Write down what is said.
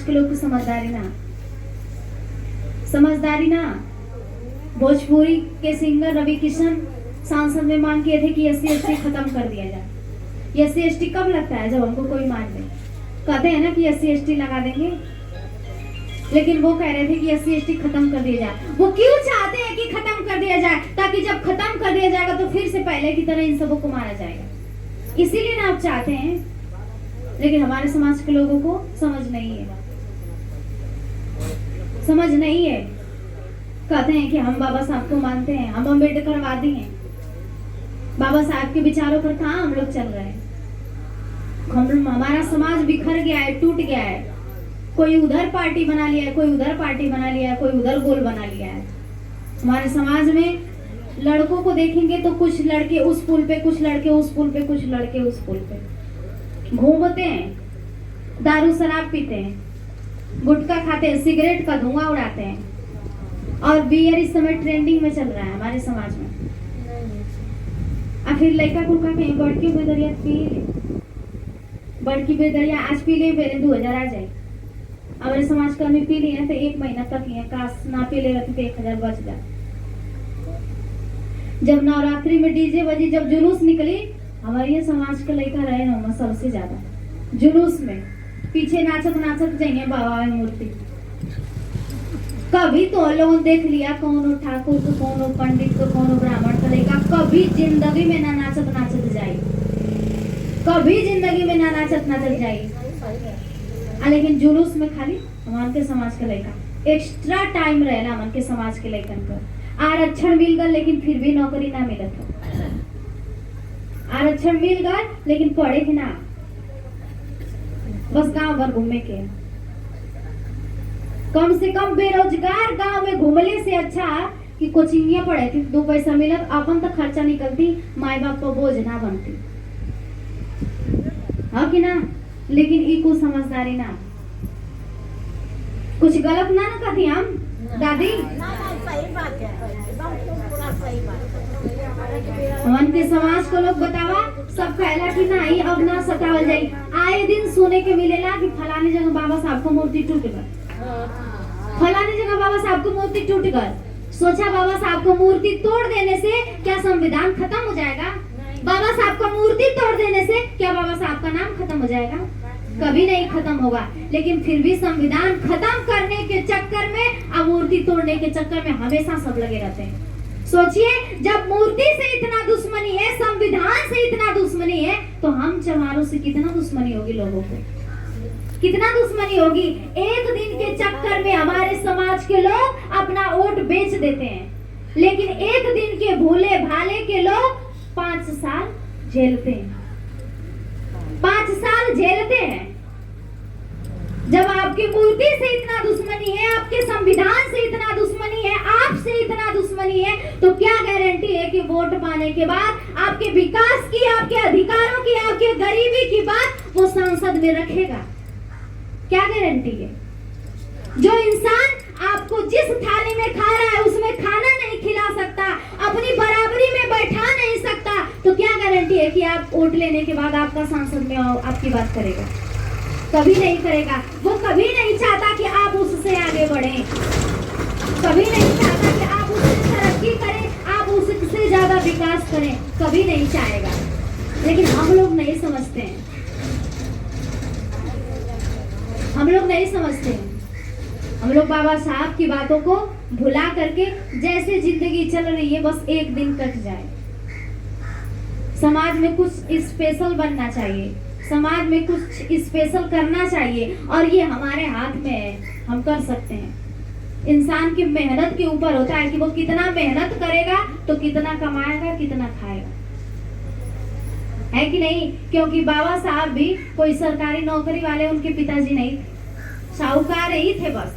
के लोग को समझदारी ना। भोजपुरी के सिंगर रवि किशन सांसद में मांग किए थे कि SC/ST खत्म कर दिया जाए। SC/ST कब लगता है? जब हमको कोई मार दे। कहते हैं ना कि SC/ST लगा देंगे, लेकिन वो कह रहे थे कि SC/ST खत्म कर दिया जाए। वो क्यों चाहते हैं कि खत्म कर दिया जाए? ताकि जब खत्म कर दिया जाएगा तो फिर से पहले की तरह इन सबों को मारा जाएगा। इसीलिए ना आप चाहते हैं, लेकिन हमारे समाज के लोगों को समझ नहीं है। कहते हैं कि हम बाबा साहब को मानते हैं, हम अम्बेडकरवादी हैं। बाबा साहब के विचारों पर कहाँ हम लोग चल रहे हैं? हमारा समाज बिखर गया है, टूट गया है। कोई उधर पार्टी बना लिया है, कोई उधर पार्टी बना लिया है, कोई उधर गोल बना लिया है। हमारे समाज में लड़कों को देखेंगे तो कुछ लड़के उस पुल पे, कुछ लड़के उस पुल पे, कुछ लड़के उस पुल पे घूमते हैं, दारू शराब पीते हैं, गुटखा खाते हैं, सिगरेट का धुआं उड़ाते हैं, और बियर इस समय ट्रेंडिंग में चल रहा है हमारे समाज में। फिर लड़का कुलका कहीं बड़की बेदरिया पी ले, बड़की बेदरिया आज पी ले, मेरे 2000 आ जाए। हमारे समाज का पी लिए तो 1 महीना तक ही, काश ना पी ले रहती तो 1000 बच जाए। जब नवरात्रि में डीजे बजी, जब जुलूस निकली, हमारे समाज का लड़का रहे ना सबसे ज्यादा जुलूस में पीछे नाचत नाचत जाइए बाबा की मूर्ति। कभी तो लोग देख लिया कौन ठाकुर को, कौन पंडित को, कौन ब्राह्मण का लड़का कभी जिंदगी में ना नाचत नाचत जाए, कभी जिंदगी में ना नाचत नाचत जाए। लेकिन जुलूस में खाली हमारे के समाज के लड़का एक्स्ट्रा टाइम रहेला। हमारे के समाज के लड़कन को आरक्षण मिल गए, लेकिन फिर भी नौकरी ना मिलत हो। आरक्षण मिल गए लेकिन पढ़े के ना, बस गांव भर घूमे के। कम से कम बेरोजगार गांव में घूमने से अच्छा कि कोचिंगिया पढ़े थी, 2 पैसा मिलत, अपन तो खर्चा निकलती, माई बाप को बोझ ना बनती, हाँ कि ना। लेकिन ई कुछ समझदारी ना, कुछ गलत ना ना कहती हम दादी। सही बात है, सही बात। मन के समाज को लोग बतावा, सब कहला कि नहीं अब ना सतावल जाई। आए दिन सुने के मिलेला कि फलानी जगह बाबा साहब को मूर्ति टूट गई, फलानी जगह बाबा साहब को मूर्ति टूट गई। सोचा बाबा साहब को मूर्ति तोड़ देने से क्या संविधान खत्म हो जाएगा? बाबा साहब को मूर्ति तोड़ देने से क्या बाबा साहब का नाम खत्म हो जाएगा? कभी नहीं खत्म होगा। लेकिन फिर भी संविधान खत्म करने के चक्कर में और मूर्ति तोड़ने के चक्कर में हमेशा सब लगे रहते हैं। सोचिए, जब मूर्ति से इतना दुश्मनी है, संविधान से इतना दुश्मनी है, तो हम चमारों से कितना दुश्मनी होगी, लोगों को कितना दुश्मनी होगी। एक दिन के चक्कर में हमारे समाज के लोग अपना वोट बेच देते हैं, लेकिन एक दिन के भूले भाले के लोग 5 साल झेलते हैं, 5 साल झेलते हैं। जब आपकी मूर्ति से इतना दुश्मनी है, आपके संविधान से इतना दुश्मनी है, आपसे इतना दुश्मनी है, तो क्या गारंटी है कि वोट पाने के बाद आपके विकास की, आपके अधिकारों की, आपके गरीबी की बात वो संसद में रखेगा? क्या गारंटी है? जो इंसान आपको जिस थाली में खा रहा है उसमें खाना नहीं खिला सकता, अपनी बराबरी में बैठा नहीं सकता, तो क्या गारंटी है कि आप वोट लेने के बाद आपका सांसद में आपकी बात करेगा? कभी नहीं करेगा। वो कभी नहीं चाहता कि आप उससे आगे बढ़ें, कभी नहीं चाहता कि आप उससे तरक्की करें, आप उससे ज्यादा विकास करें, कभी नहीं चाहेगा। लेकिन हम लोग नहीं समझते हैं, हम लोग नहीं समझते हैं। हम लोग बाबा साहब की बातों को भुला करके जैसे जिंदगी चल रही है बस एक दिन कट जाए। समाज में कुछ स्पेशल बनना चाहिए, समाज में कुछ स्पेशल करना चाहिए, और ये हमारे हाथ में है, हम कर सकते हैं। इंसान की मेहनत के ऊपर होता है कि वो कितना मेहनत करेगा तो कितना कमाएगा, कितना खाएगा, है कि नहीं? क्योंकि बाबा साहब भी कोई सरकारी नौकरी वाले उनके पिताजी नहीं थे, साहूकार ही थे बस।